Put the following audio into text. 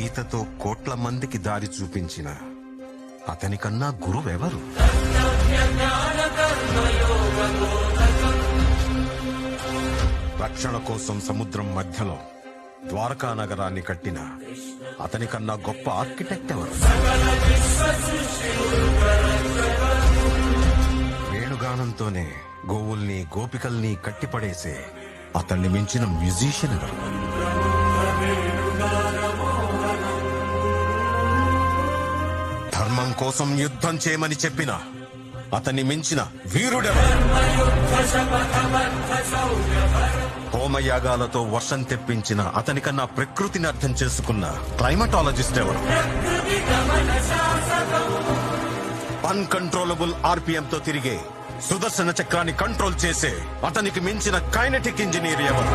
గీతతో కోట్ల మందికి దారి చూపించిన అతనికన్నా గురువెవరు? రక్షణ కోసం సముద్రం మధ్యలో ద్వారకా నగరాన్ని కట్టిన అతనికన్నా గొప్ప ఆర్కిటెక్ట్ ఎవరు? వేణుగానంతోనే గోవుల్ని గోపికల్ని కట్టిపడేసే అతన్ని మించిన మ్యూజిషియన్ ఎవరు? ధర్మం కోసం యుద్ధం చేయమని చెప్పిన అతన్ని మించిన వీరుడెవరు? హోమయాగాలతో వర్షం తెప్పించిన అతనికన్నా ప్రకృతిని అర్థం చేసుకున్న క్లైమటాలజిస్ట్ ఎవరు? అన్కంట్రోలబుల్ ఆర్పిఎంతో తిరిగే సుదర్శన చక్రాన్ని కంట్రోల్ చేసే అతనికి మించిన కైనెటిక్ ఇంజనీర్ ఎవరు?